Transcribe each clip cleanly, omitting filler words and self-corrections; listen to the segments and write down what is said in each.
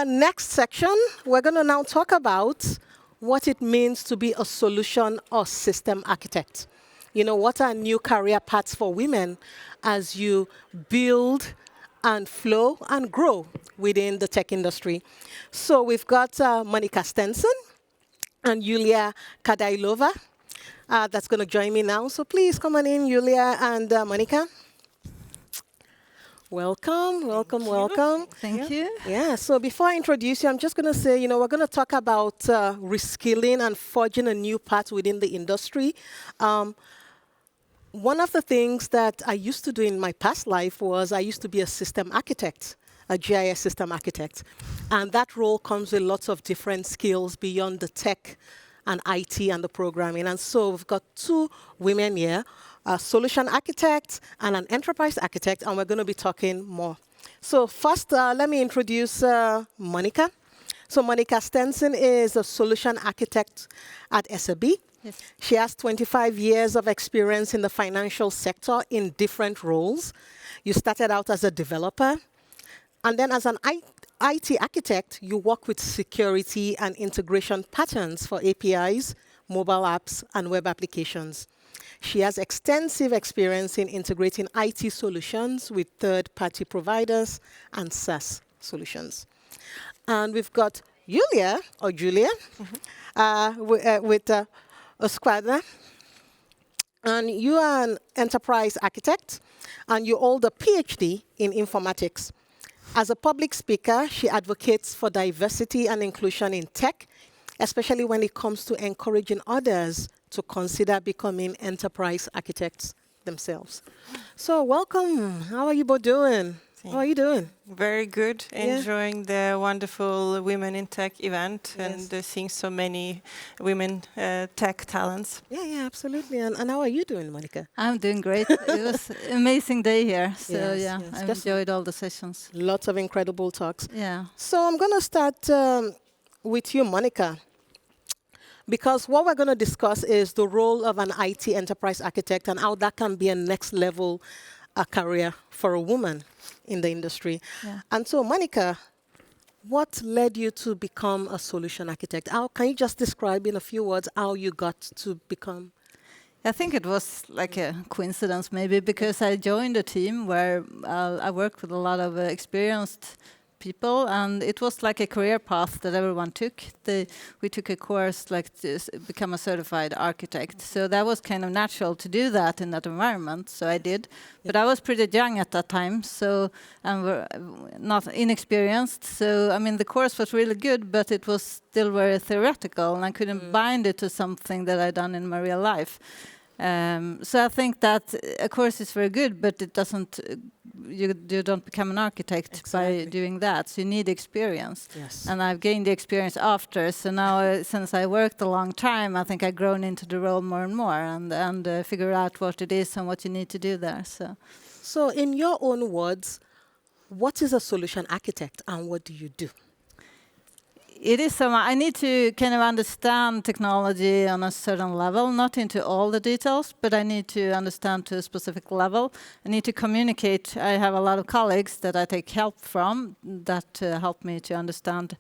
next section, we're going to now talk about what it means to be a solution or system architect. You know, what are new career paths for women as you build and flow and grow within the tech industry. So we've got Monika Stenson and Julia Kaidalova that's going to join me now. So please come on in, Julia and Monika. Welcome, welcome, welcome. Thank you. Yeah, so before I introduce you, I'm just going to say, you know, we're going to talk about reskilling and forging a new path within the industry. One of the things that I used to do in my past life was I used to be a system architect, a GIS system architect. And that role comes with lots of different skills beyond the tech and IT and the programming. And so we've got two women here, a solution architect and an enterprise architect, and we're going to be talking more. So first, let me introduce Monika. So Monika Stenson is a solution architect at SEB. Yes. She has 25 years of experience in the financial sector in different roles. You started out as a developer, and then as an IT architect, you work with security and integration patterns for APIs, mobile apps, and web applications. She has extensive experience in integrating IT solutions with third-party providers and SaaS solutions. And we've got Julia, with Husqvarna. And you are an enterprise architect, and you hold a PhD in informatics. As a public speaker, she advocates for diversity and inclusion in tech, especially when it comes to encouraging others to consider becoming enterprise architects themselves. So welcome. How are you both doing? How are you doing? Very good. Yeah. Enjoying the wonderful Women in Tech event. Yes. And seeing so many women tech talents. Yeah, absolutely. And how are you doing, Monika? I'm doing great. It was an amazing day here. So Yes, yeah, yes. I Just enjoyed all the sessions. lots of incredible talks. Yeah. So I'm going to start with you, Monika, because what we're going to discuss is the role of an IT enterprise architect and how that can be a next level career for a woman in the industry. Yeah. And so, Monika, what led you to become a solution architect? How can you just describe in a few words how you got to become? I think it was like a coincidence maybe because I joined a team where I worked with a lot of experienced people, and it was like a career path that everyone took. We took a course like to become a certified architect. So that was kind of natural to do that in that environment. So I did. But I was pretty young at that time, so and not inexperienced. So I mean, the course was really good, but it was still very theoretical, and I couldn't bind it to something that I'd done in my real life. So I think that a course is very good, but it doesn't. You don't become an architect by doing that. So you need experience. Yes. And I've gained the experience after. So now, since I worked a long time, I think I've grown into the role more and more, and figure out what it is and what you need to do there. So in your own words, what is a solution architect and what do you do? It is I need to kind of understand technology on a certain level, not into all the details, but I need to understand to a specific level. I need to communicate. I have a lot of colleagues that I take help from that help me to understand.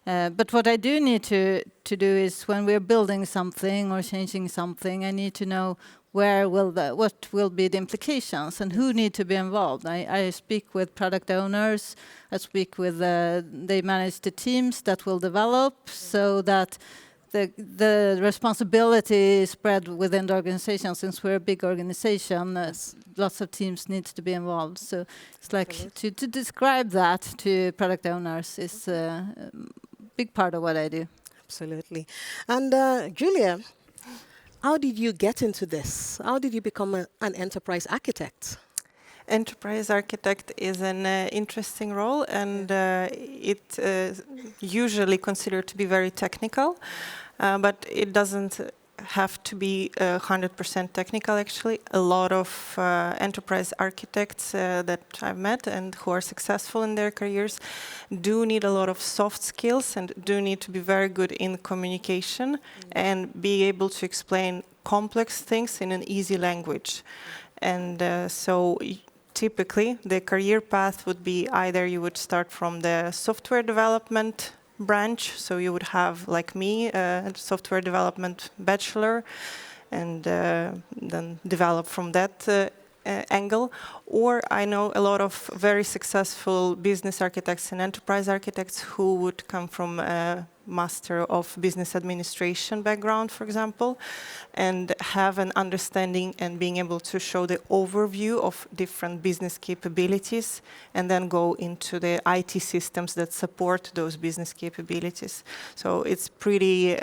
But what I do need to do is when we're building something or changing something, I need to know what will be the implications and who need to be involved. I speak with product owners. I speak with they manage the teams that will develop, so that the responsibility is spread within the organization. Since we're a big organization, lots of teams need to be involved. So it's like to describe that to product owners is a big part of what I do. Absolutely. And Julia, how did you get into this? How did you become an enterprise architect? Enterprise architect is an interesting role, and it usually considered to be very technical, but it doesn't have to be 100% technical. Actually, a lot of enterprise architects that I've met and who are successful in their careers do need a lot of soft skills and do need to be very good in communication and be able to explain complex things in an easy language. And so typically the career path would be either you would start from the software development branch, so you would have, like me, a software development bachelor, and then develop from that angle. Or I know a lot of very successful business architects and enterprise architects who would come from a Master of Business Administration background, for example, and have an understanding and being able to show the overview of different business capabilities, and then go into the IT systems that support those business capabilities. So it's pretty,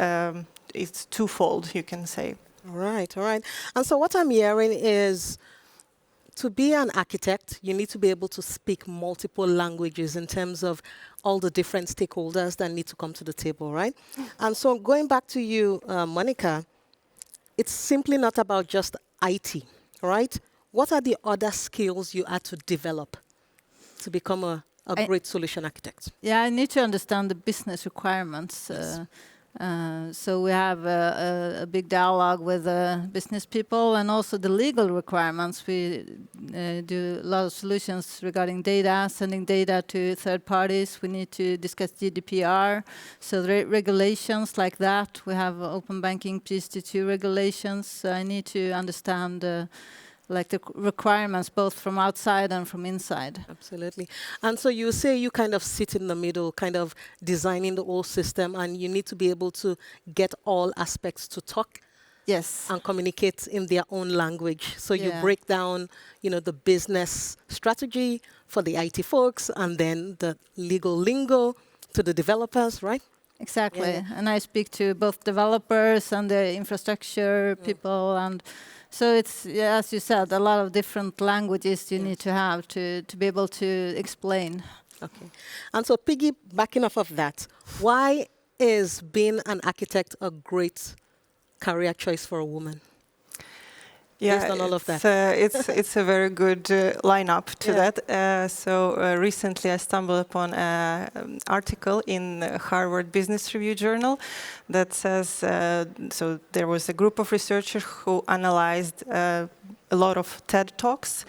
it's twofold, you can say. All right, all right. And so what I'm hearing is, to be an architect, you need to be able to speak multiple languages in terms of all the different stakeholders that need to come to the table, right? And so going back to you, Monika, it's simply not about just IT, right? What are the other skills you had to develop to become a great solution architect? Yeah, I need to understand the business requirements. Yes. So we have a big dialogue with business people, and also the legal requirements. We do a lot of solutions regarding data, sending data to third parties. We need to discuss GDPR, so the regulations like that. We have open banking PSD2 regulations. So I need to understand like the requirements both from outside and from inside. Absolutely. And so you say you kind of sit in the middle, kind of designing the whole system, and you need to be able to get all aspects to talk. Yes. And communicate in their own language. So you Yeah. break down, the business strategy for the IT folks, and then the legal lingo to the developers, right? Exactly. Yeah. And I speak to both developers and the infrastructure people, and so it's, as you said, a lot of different languages you need to have to be able to explain. Okay. And so piggybacking off of that, why is being an architect a great career choice for a woman? Yeah, based on all of that. It's a very good lineup to Yeah. that. So recently I stumbled upon an article in the Harvard Business Review journal that says, so there was a group of researchers who analyzed a lot of TED Talks,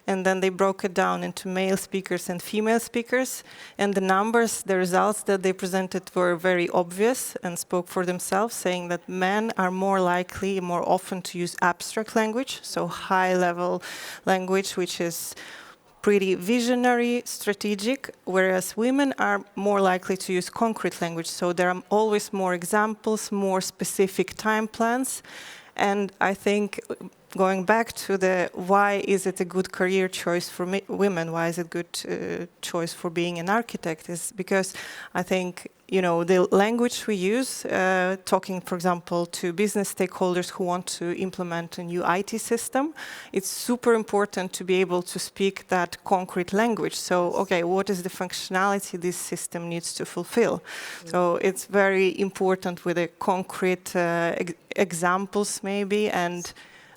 and then they broke it down into male speakers and female speakers. And the numbers, the results that they presented were very obvious and spoke for themselves, saying that men are more likely, more often to use abstract language, so high-level language, which is pretty visionary, strategic, whereas women are more likely to use concrete language. So there are always more examples, more specific time plans. And I think going back to the why is it a good career choice for women, why is it a good choice for being an architect, is because I think, the language we use, talking, for example, to business stakeholders who want to implement a new IT system, it's super important to be able to speak that concrete language. So, okay, what is the functionality this system needs to fulfill? So it's very important with the concrete examples maybe, and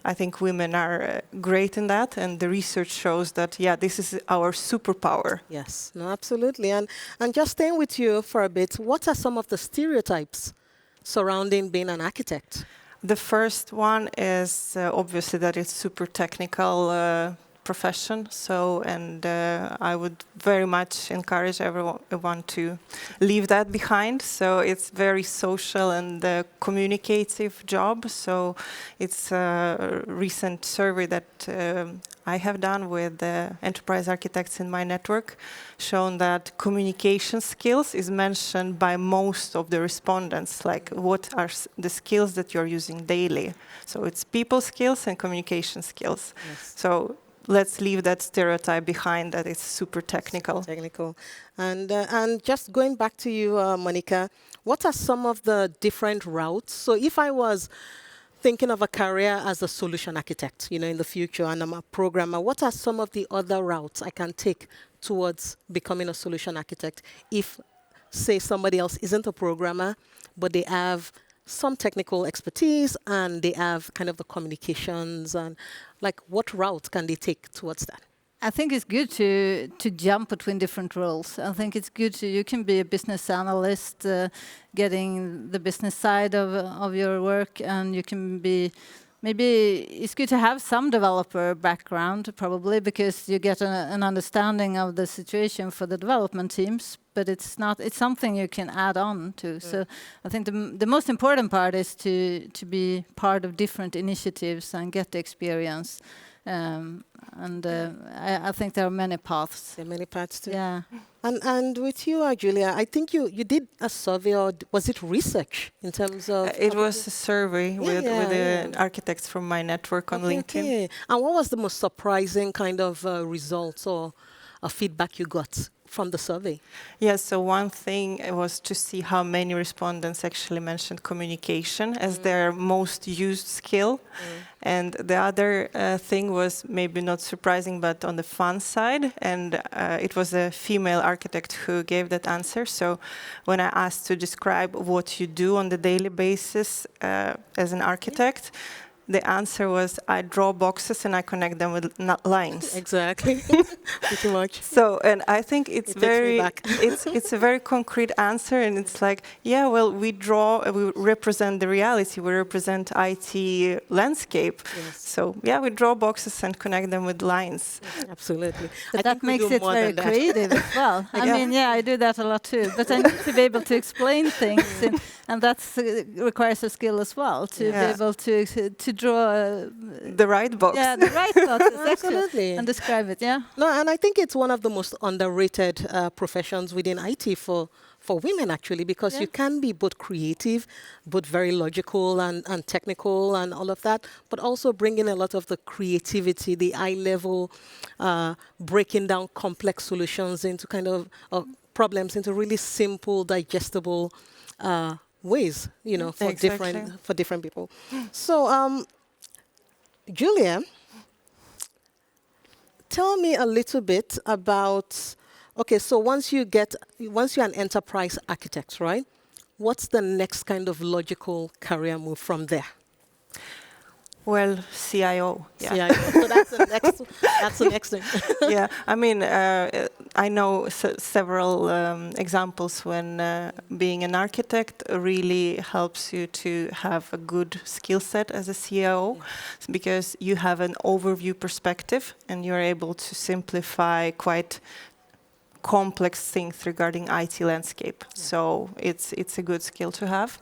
I think women are great in that, and the research shows that, this is our superpower. Yes, no, absolutely. And just staying with you for a bit, what are some of the stereotypes surrounding being an architect? The first one is obviously that it's super technical profession. So, and I would very much encourage everyone to leave that behind. So it's very social and communicative job. So it's a recent survey that I have done with enterprise architects in my network, shown that communication skills is mentioned by most of the respondents, like what are the skills that you're using daily. So it's people skills and communication skills. Yes. So let's leave that stereotype behind that it's super technical. Technical. And just going back to you, Monika, what are some of the different routes? So if I was thinking of a career as a solution architect, in the future, and I'm a programmer, what are some of the other routes I can take towards becoming a solution architect if, say, somebody else isn't a programmer, but they have some technical expertise and they have kind of the communications, and like what route can they take towards that? I think it's good to jump between different roles. I think it's good you can be a business analyst, getting the business side of your work, and you can be maybe it's good to have some developer background, probably, because you get an understanding of the situation for the development teams, but it's not, it's something you can add on to. So I think the most important part is to be part of different initiatives and get the experience. I think there are many paths. There are many paths too. Yeah. And with you, Julia, I think you did a survey, or was it research in terms of? It was a survey with the architects from my network on LinkedIn. Okay. And what was the most surprising kind of results or feedback you got from the survey? Yes, so one thing was to see how many respondents actually mentioned communication as their most used skill. And the other thing was maybe not surprising, but on the fun side. And it was a female architect who gave that answer. So when I asked to describe what you do on the daily basis as an architect, the answer was, I draw boxes and I connect them with lines. Exactly, pretty much. So, and I think it's very, back. it's a very concrete answer, and it's like, yeah, well, we represent the reality, we represent IT landscape. Yes. So, yeah, we draw boxes and connect them with lines. Absolutely. But that makes it very creative as well. I mean, yeah, I do that a lot too. But I need to be able to explain things, and that requires a skill as well, to be able to draw the right box. Yeah, the right box. Absolutely. And describe it, yeah. No, and I think it's one of the most underrated professions within IT for women, actually, because you can be both creative, both very logical and technical and all of that, but also bring in a lot of the creativity, the eye level, breaking down complex solutions into kind of problems into really simple, digestible ways, you know, for different people. So, Julia, tell me a little bit about, okay, so once you're an enterprise architect, right? What's the next kind of logical career move from there? Well, CIO. Yeah. CIO. So that's the next thing. Yeah, I mean, I know several examples when being an architect really helps you to have a good skill set as a CIO, because you have an overview perspective and you're able to simplify quite complex things regarding IT landscape. So it's a good skill to have.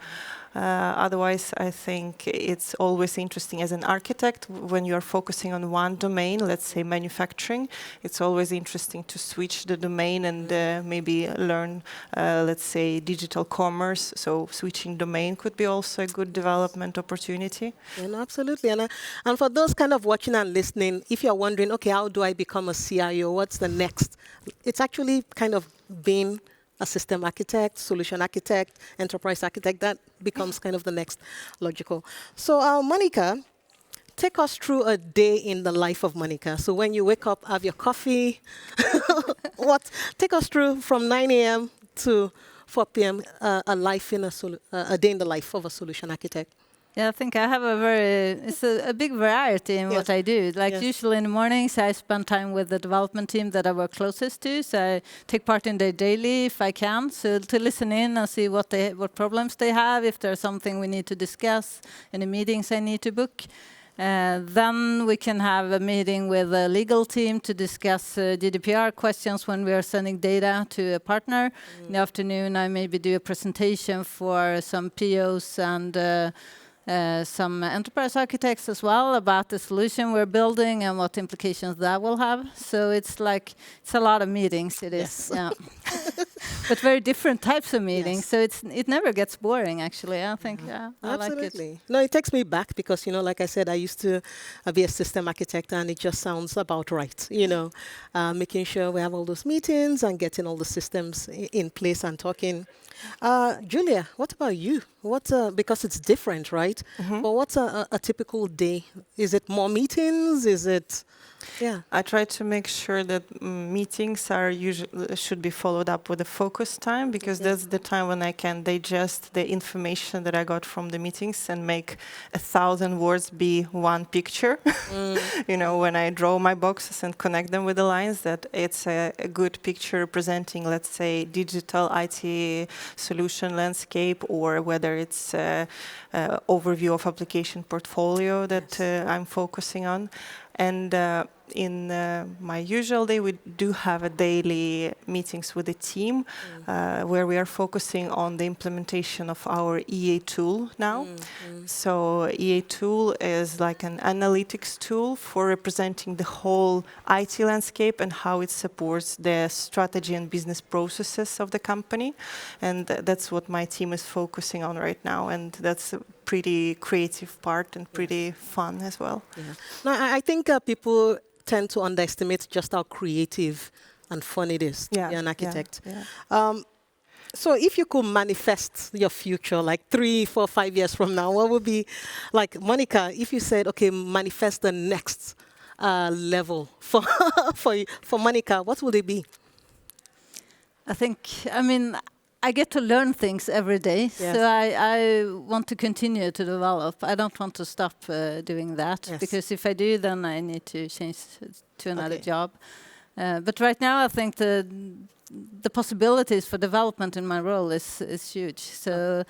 Otherwise, I think it's always interesting as an architect when you're focusing on one domain, let's say manufacturing. It's always interesting to switch the domain and maybe learn, let's say, digital commerce. So switching domain could be also a good development opportunity. Yeah, no, absolutely. And for those kind of watching and listening, if you're wondering, okay, how do I become a CIO? What's the next? It's actually kind of being a system architect, solution architect, enterprise architect. That becomes kind of the next logical. So, Monika, take us through a day in the life of Monika. So when you wake up, have your coffee, take us through from 9 a.m. to 4 p.m. A day in the life of a solution architect. Yeah, I think I have it's a big variety in what I do. Like usually in the mornings, I spend time with the development team that I work closest to. So I take part in their daily if I can, so to listen in and see what problems they have, if there's something we need to discuss, any meetings I need to book. Then we can have a meeting with the legal team to discuss GDPR questions when we are sending data to a partner. In the afternoon, I maybe do a presentation for some POs and some enterprise architects as well about the solution we're building and what implications that will have. So it's a lot of meetings. It is, yeah. But very different types of meetings. So it never gets boring. Actually, I think I like it. No, it takes me back because like I said, I used to be a system architect, and it just sounds about right. Making sure we have all those meetings and getting all the systems in place and talking. Julia, what about you? Because it's different, right? But what's a typical day? Is it more meetings? Is it Yeah. I try to make sure that meetings are should be followed up with a focus time, because that's the time when I can digest the information that I got from the meetings and make 1,000 words be one picture. You know, when I draw my boxes and connect them with the lines, that it's a good picture representing, let's say, digital IT solution landscape, or whether it's overview of application portfolio that I'm focusing on. And in my usual day, we do have a daily meetings with the team where we are focusing on the implementation of our EA tool now. So EA tool is like an analytics tool for representing the whole IT landscape and how it supports the strategy and business processes of the company. And that's what my team is focusing on right now. And that's a pretty creative part and pretty fun as well. Yeah. No, I think people tend to underestimate just how creative and fun it is to be an architect. So if you could manifest your future, like 3, 4, 5 years from now, what would be, like, Monika, if you said, okay, manifest the next level for, for Monika, what would it be? I mean, I get to learn things every day, so I want to continue to develop. I don't want to stop doing that, because if I do, then I need to change to another job. But right now, I think the possibilities for development in my role is huge. So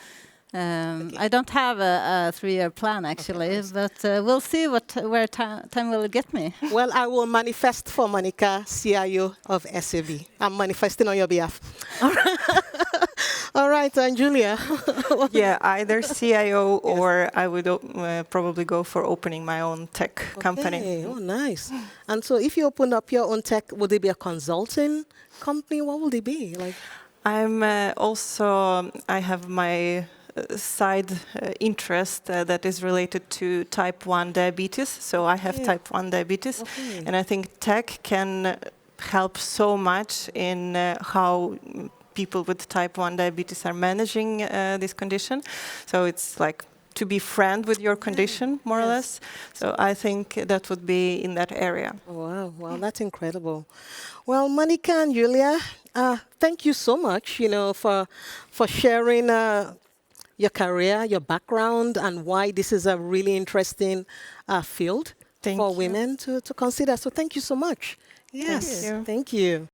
I don't have a 3-year plan, actually, but we'll see where time will get me. Well, I will manifest for Monika, CIO of SEB. I'm manifesting on your behalf. All right, and Julia. Yeah, either CIO or I would probably go for opening my own tech company. Oh, nice. And so if you open up your own tech, would it be a consulting company? What would it be? Like, I'm I have my side interest that is related to type 1 diabetes. So I have type 1 diabetes, and I think tech can help so much in how people with type 1 diabetes are managing this condition. So it's like to be friend with your condition, more or less. So I think that would be in that area. Wow, wow, that's incredible. Well, Monika and Julia, thank you so much, for sharing your career, your background, and why this is a really interesting field for women to consider. So thank you so much. Yes, Thank you. Thank you.